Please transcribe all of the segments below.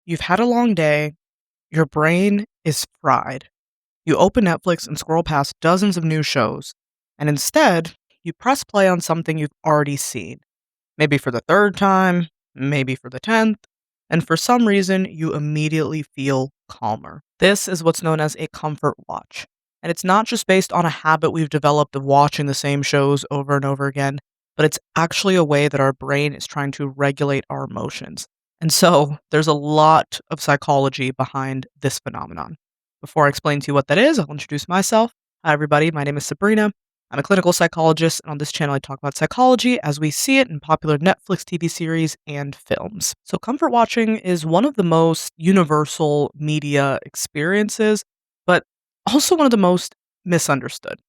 You've had a long day, your brain is fried. You open Netflix and scroll past dozens of new shows, and instead, you press play on something you've already seen, maybe for the third time, maybe for the 10th, and for some reason, you immediately feel calmer. This is what's known as a comfort watch. And it's not just based on a habit we've developed of watching the same shows over and over again, but it's actually a way that our brain is trying to regulate our emotions. And so there's a lot of psychology behind this phenomenon. Before I explain to you what that is, I'll introduce myself. Hi, everybody. My name is Sabrina. I'm a clinical psychologist, and on this channel, I talk about psychology as we see it in popular Netflix TV series and films. So, comfort watching is one of the most universal media experiences, but also one of the most misunderstood.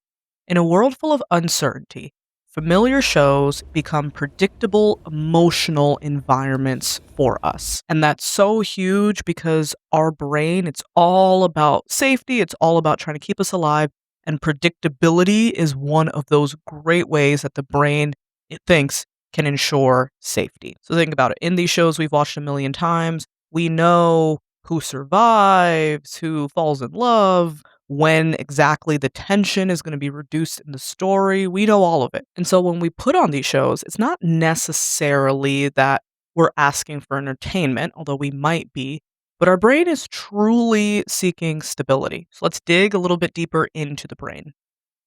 In a world full of uncertainty, familiar shows become predictable emotional environments for us. And that's so huge because our brain, it's all about safety, it's all about trying to keep us alive. And predictability is one of those great ways that the brain, it thinks, can ensure safety. So think about it. In these shows we've watched a million times, we know who survives, who falls in love, when exactly the tension is going to be reduced in the story. We know all of it. And so when we put on these shows, it's not necessarily that we're asking for entertainment, although we might be, but our brain is truly seeking stability. So let's dig a little bit deeper into the brain.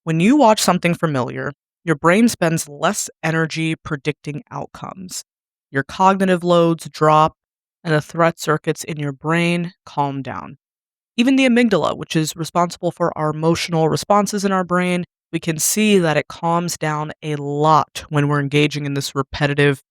When you watch something familiar, your brain spends less energy predicting outcomes. Your cognitive loads drop, and the threat circuits in your brain calm down. Even the amygdala, which is responsible for our emotional responses in our brain, we can see that it calms down a lot when we're engaging in this repetitive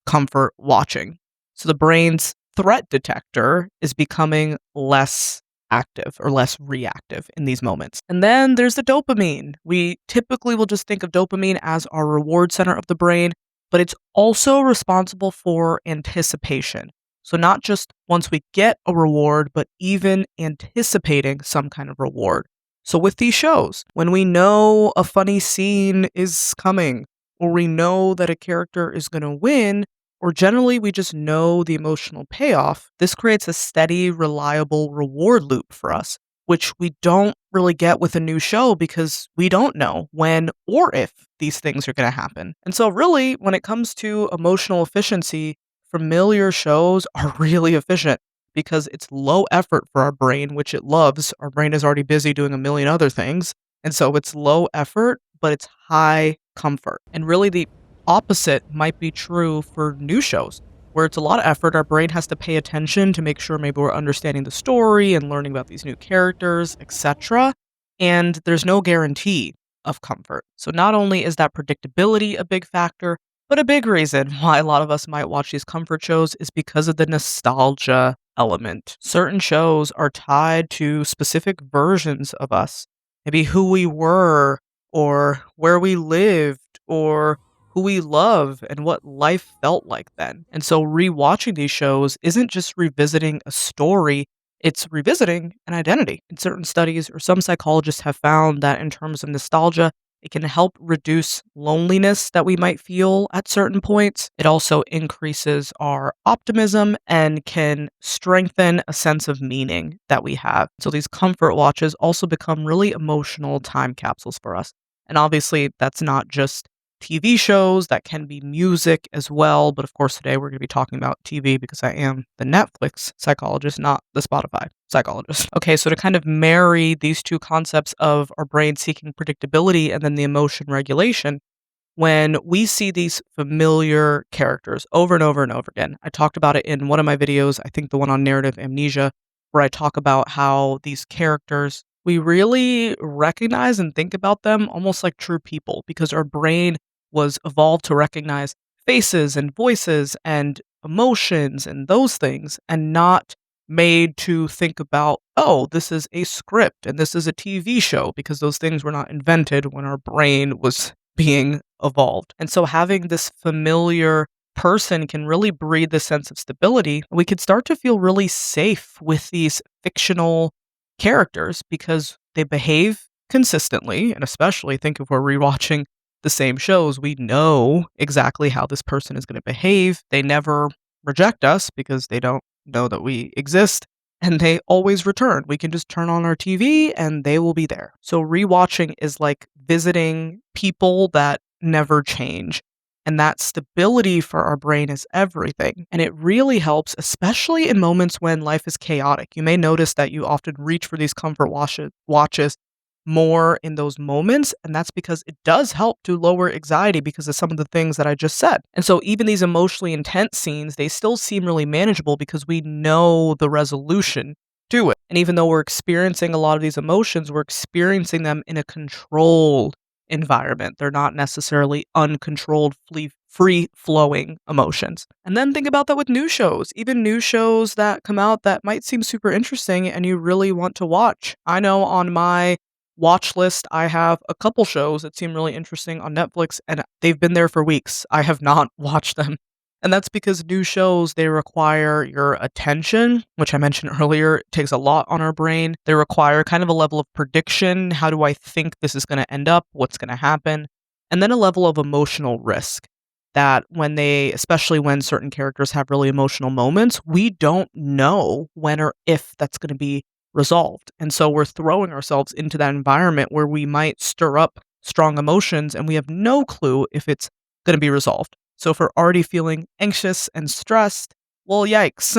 comfort watching. So the brain's threat detector is becoming less active or less reactive in these moments. And then there's the dopamine. We typically will just think of dopamine as our reward center of the brain, but it's also responsible for anticipation. So, not just once we get a reward, but even anticipating some kind of reward. So, with these shows, when we know a funny scene is coming, or we know that a character is going to win, or generally we just know the emotional payoff, this creates a steady, reliable reward loop for us, which we don't really get with a new show because we don't know when or if these things are going to happen. And so, really, when it comes to emotional efficiency, familiar shows are really efficient because it's low effort for our brain, which it loves. Our brain is already busy doing a million other things. And so it's low effort, but it's high comfort. And really, the opposite might be true for new shows, where it's a lot of effort. Our brain has to pay attention to make sure maybe we're understanding the story and learning about these new characters, etc. And there's no guarantee of comfort. So not only is that predictability a big factor, but a big reason why a lot of us might watch these comfort shows is because of the nostalgia element. Certain shows are tied to specific versions of us, maybe who we were, or where we lived, or who we love and what life felt like then. And so rewatching these shows isn't just revisiting a story, it's revisiting an identity. In certain studies, or some psychologists have found that in terms of nostalgia, it can help reduce loneliness that we might feel at certain points. It also increases our optimism and can strengthen a sense of meaning that we have. So these comfort watches also become really emotional time capsules for us. And obviously, that's not just TV shows, that can be music as well. But of course, today we're going to be talking about TV because I am the Netflix psychologist, not the Spotify psychologist. Okay, so to kind of marry these two concepts of our brain seeking predictability and then the emotion regulation, when we see these familiar characters over and over and over again, I talked about it in one of my videos, I think the one on narrative amnesia, where I talk about how these characters, we really recognize and think about them almost like true people because our brain was evolved to recognize faces and voices and emotions and those things and not made to think about, oh, this is a script and this is a TV show because those things were not invented when our brain was being evolved. And so having this familiar person can really breed this sense of stability. We could start to feel really safe with these fictional characters because they behave consistently. And especially think if we're rewatching the same shows, we know exactly how this person is going to behave. They never reject us because they don't know that we exist, and they always return. We can just turn on our TV and they will be there. So rewatching is like visiting people that never change. And that stability for our brain is everything. And it really helps, especially in moments when life is chaotic. You may notice that you often reach for these comfort watches more in those moments. And that's because it does help to lower anxiety because of some of the things that I just said. And so, even these emotionally intense scenes, they still seem really manageable because we know the resolution to it. And even though we're experiencing a lot of these emotions, we're experiencing them in a controlled environment. They're not necessarily uncontrolled, free flowing emotions. And then think about that with new shows, even new shows that come out that might seem super interesting and you really want to watch. I know on my watch list, I have a couple shows that seem really interesting on Netflix, and they've been there for weeks. I have not watched them. And that's because new shows, they require your attention, which I mentioned earlier. It takes a lot on our brain. They require kind of a level of prediction. How do I think this is going to end up? What's going to happen? And then a level of emotional risk that especially when certain characters have really emotional moments, we don't know when or if that's going to be resolved. And so we're throwing ourselves into that environment where we might stir up strong emotions and we have no clue if it's going to be resolved. So if we're already feeling anxious and stressed, well, yikes.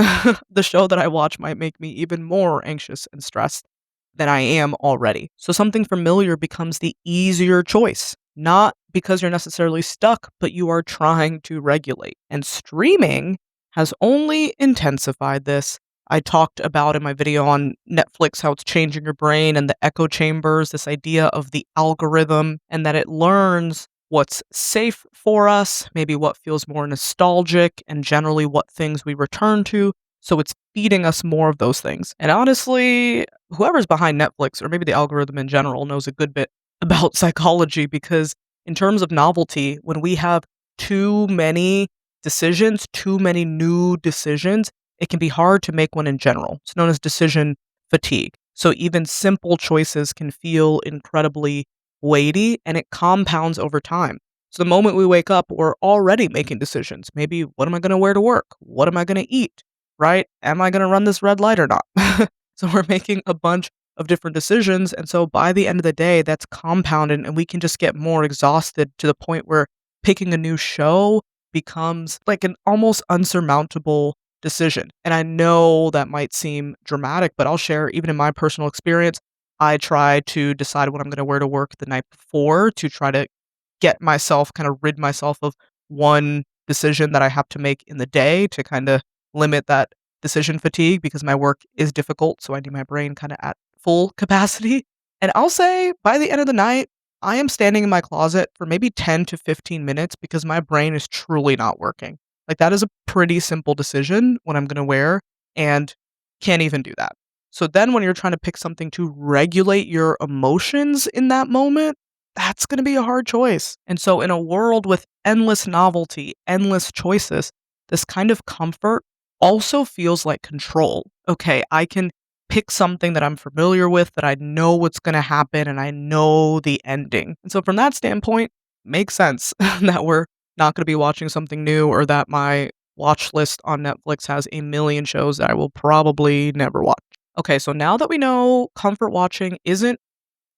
The show that I watch might make me even more anxious and stressed than I am already. So something familiar becomes the easier choice, not because you're necessarily stuck, but you are trying to regulate. And streaming has only intensified this. I talked about in my video on Netflix how it's changing your brain and the echo chambers, this idea of the algorithm, and that it learns what's safe for us, maybe what feels more nostalgic, and generally what things we return to. So it's feeding us more of those things. And honestly, whoever's behind Netflix, or maybe the algorithm in general, knows a good bit about psychology because, in terms of novelty, when we have too many decisions, too many new decisions, it can be hard to make one in general. It's known as decision fatigue. So even simple choices can feel incredibly weighty and it compounds over time. So the moment we wake up, we're already making decisions. Maybe what am I going to wear to work? What am I going to eat? Right? Am I going to run this red light or not? So we're making a bunch of different decisions. And so by the end of the day, that's compounded and we can just get more exhausted to the point where picking a new show becomes like an almost unsurmountable decision. And I know that might seem dramatic, but I'll share even in my personal experience, I try to decide what I'm going to wear to work the night before to try to get myself kind of rid myself of one decision that I have to make in the day to kind of limit that decision fatigue because my work is difficult. So I need my brain kind of at full capacity. And I'll say by the end of the night, I am standing in my closet for maybe 10 to 15 minutes because my brain is truly not working. Like that is a pretty simple decision what I'm going to wear and can't even do that. So then when you're trying to pick something to regulate your emotions in that moment, that's going to be a hard choice. And so in a world with endless novelty, endless choices, this kind of comfort also feels like control. Okay, I can pick something that I'm familiar with, that I know what's going to happen and I know the ending. And so from that standpoint, makes sense that we're not going to be watching something new or that my watch list on Netflix has a million shows that I will probably never watch. Okay, so now that we know comfort watching isn't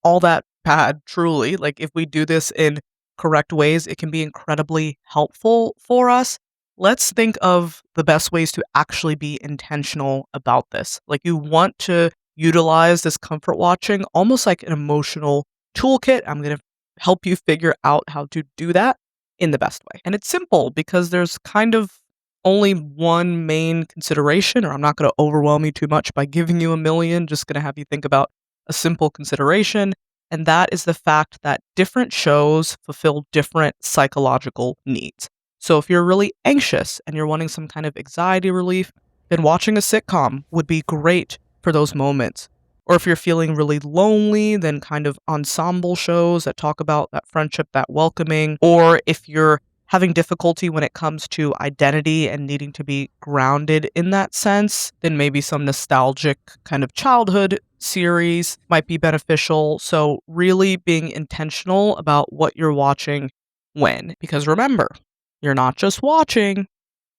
all that bad, truly, like if we do this in correct ways, it can be incredibly helpful for us. Let's think of the best ways to actually be intentional about this. Like you want to utilize this comfort watching almost like an emotional toolkit. I'm going to help you figure out how to do that in the best way. And it's simple because there's kind of only one main consideration, or I'm not going to overwhelm you too much by giving you a million, just going to have you think about a simple consideration. And that is the fact that different shows fulfill different psychological needs. So if you're really anxious and you're wanting some kind of anxiety relief, then watching a sitcom would be great for those moments. Or if you're feeling really lonely, then kind of ensemble shows that talk about that friendship, that welcoming. Or if you're having difficulty when it comes to identity and needing to be grounded in that sense, then maybe some nostalgic kind of childhood series might be beneficial. So really being intentional about what you're watching when. Because remember, you're not just watching,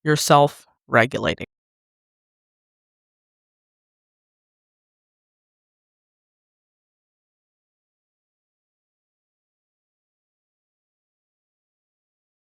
you're self-regulating.